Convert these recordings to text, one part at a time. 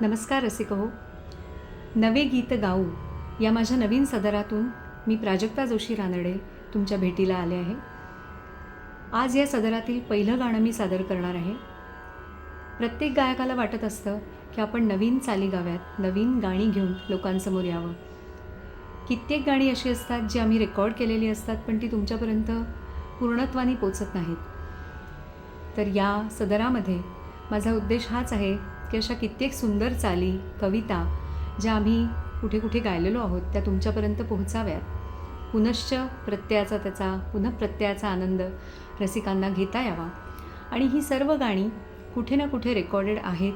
नमस्कार रसिक हो. नवे गीत गाऊ या माझ्या नवीन सदरातून मी प्राजक्ता जोशी रानडे तुमच्या भेटीला आले आहे. आज या सदरातील पहिलं गाणं मी सादर करणार आहे. प्रत्येक गायकाला वाटत असतं की आपण नवीन चाली गाव्यात, नवीन गाणी घेऊन लोकांसमोर यावं. कित्येक गाणी अशी असतात जी आम्ही रेकॉर्ड केलेली असतात पण ती तुमच्यापर्यंत पूर्णत्वाने पोचत नाहीत. तर या सदरामध्ये माझा उद्देश हाच आहे की अशा कित्येक सुंदर चाली, कविता ज्या आम्ही कुठे कुठे गायलेलो आहोत त्या तुमच्यापर्यंत पोहोचाव्यात. पुनश्च प्रत्ययाचा आनंद रसिकांना घेता यावा. आणि ही सर्व गाणी कुठे ना कुठे रेकॉर्डेड आहेत,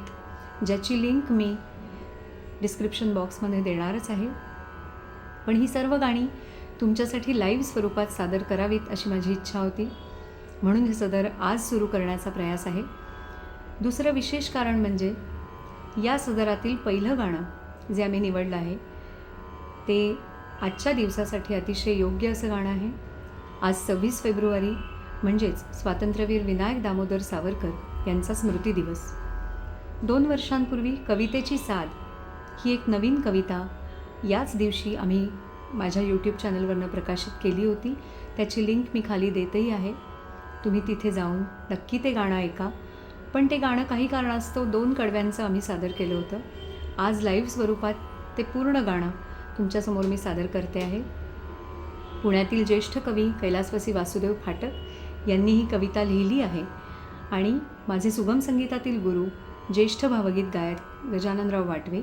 ज्याची लिंक मी डिस्क्रिप्शन बॉक्समध्ये देणारच आहे. पण ही सर्व गाणी तुमच्यासाठी लाईव्ह स्वरूपात सादर करावीत अशी माझी इच्छा होती, म्हणून हे सदर आज सुरू करण्याचा प्रयास आहे. दुसरं विशेष कारण म्हणजे या सदरातील पहिलं गाणं जे आम्ही निवडलं आहे ते आजच्या दिवसासाठी अतिशय योग्य असं गाणं आहे. आज 26 फेब्रुवारी म्हणजेच स्वातंत्र्यवीर विनायक दामोदर सावरकर यांचा स्मृतिदिवस. 2 वर्षांपूर्वी कवितेची साद ही एक नवीन कविता याच दिवशी आम्ही माझ्या यूट्यूब चॅनलवरनं प्रकाशित केली होती. त्याची लिंक मी खाली देतही आहे. तुम्ही तिथे जाऊन नक्की ते गाणं ऐका. पण ते गाणं काही कारणास्तव 2 कडव्यांचं आम्ही सादर केलं होतं. आज लाईव्ह स्वरूपात ते पूर्ण गाणं तुमच्यासमोर मी सादर करते आहे. पुण्यातील ज्येष्ठ कवी कैलासवासी वासुदेव फाटक यांनी ही कविता लिहिली आहे आणि माझे सुगम संगीतातील गुरु ज्येष्ठ भावगीत गायक गजाननराव वाटवे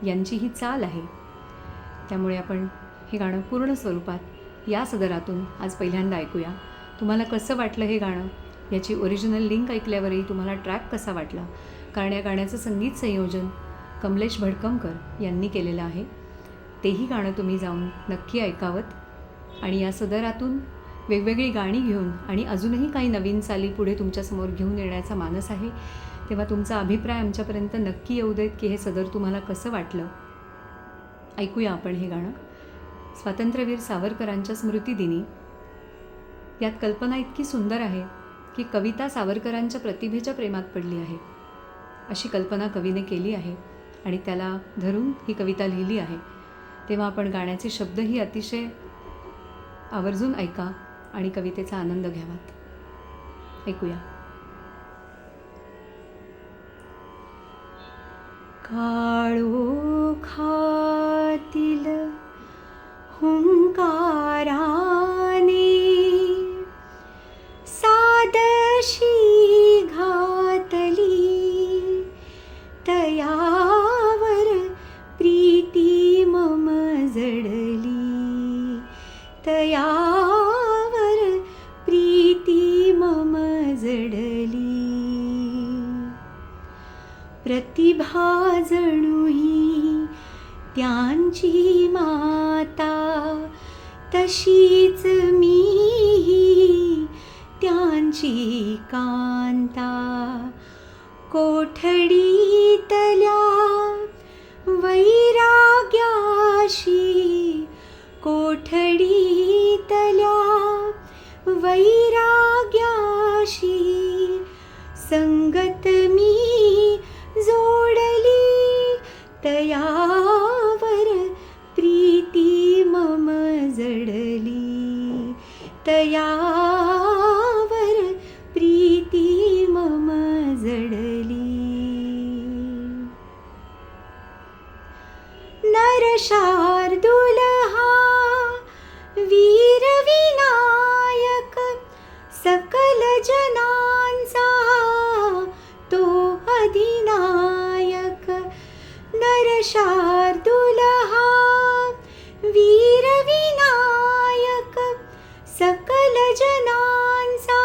यांची ही चाल आहे. त्यामुळे आपण हे गाणं पूर्ण स्वरूपात या सदरातून आज पहिल्यांदा ऐकूया. तुम्हाला कसं वाटलं हे गाणं, याची ओरिजिनल लिंक ऐकल्यावरही तुम्हाला ट्रॅक कसा वाटला, कारण या गाण्याचं संगीत संयोजन कमलेश भडकमकर यांनी केलेलं आहे. तेही गाणं तुम्ही जाऊन नक्की ऐकावत. आणि या सदरातून वेगवेगळी गाणी घेऊन आणि अजूनही काही नवीन चाली पुढे तुमच्यासमोर घेऊन येण्याचा मानस आहे. तेव्हा तुमचा अभिप्राय आमच्यापर्यंत नक्की येऊ देत की हे सदर तुम्हाला कसं वाटलं. ऐकूया आपण हे गाणं. स्वातंत्र्यवीर सावरकरांच्या स्मृतिदिनी. यात कल्पना इतकी सुंदर आहे की कविता सावरकरांच्या प्रतिभेच्या प्रेमात पडली आहे अशी कल्पना कवीने केली आहे आणि त्याला धरून ही कविता लिहिली आहे. तेव्हा आपण गाण्याचे शब्दही अतिशय आवर्जून ऐका आणि कवितेचा आनंद घ्यावात. ऐकूया. काळोखातील हुंकाराने सादशी घातली तयावर प्रीती मम जडली, तयावर प्रीती मम जडली. प्रतिभा जणुही त्यांची माता, तशीच मीही त्यांची कांता. कोठडीतल्या वैराग्याशी, कोठडीतल्या वैराग्याशी संगत मी जोडली, तयावर प्रीती मम जडली, तयावर प्रीती मम जडली. नरशार्दूल हा वीर विनायक, सकल जनांचा तो अधिनायक. नरशार्दूल हा वीर विनायक, सकल जनांचा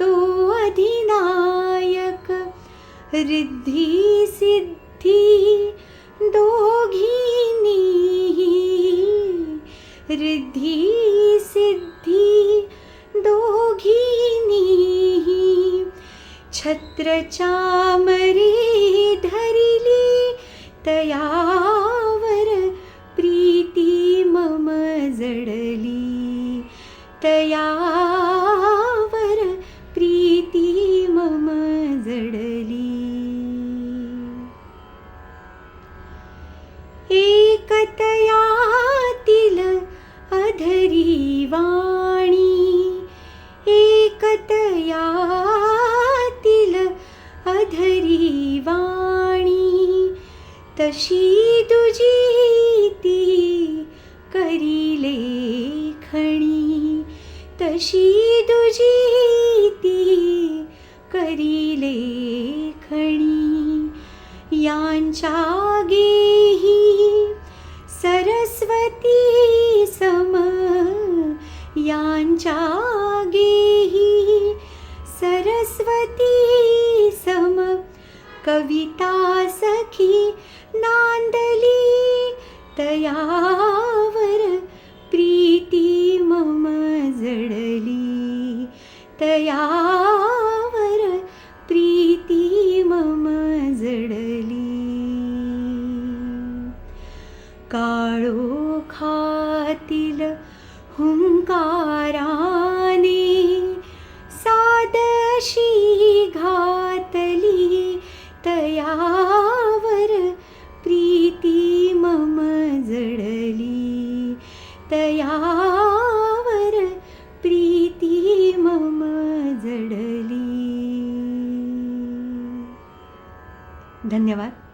तो अधिनायक. रिद्धी सिद्धी दोघींनीही, रिद्धी सिद्धी दोघींनीही छत्र चामरे धरिली, तयावर प्रीती मम जडली, तयावर प्रीती मम जडली. परी वाणी तशी तुझी ती करी लेखणी, तशी तुझी ती करी लेखणी. यांच्या गेही सरस्वती सम, यांच्या गेही सरस्वती सम. कविता सखी नांदली तयावर प्रीती मम जडली, तयावर प्रीती मम जडली. काळोखातील हुंकाराने सादशी घातली तयावर प्रीती मम जडली, तयावर प्रीती मम जडली. धन्यवाद.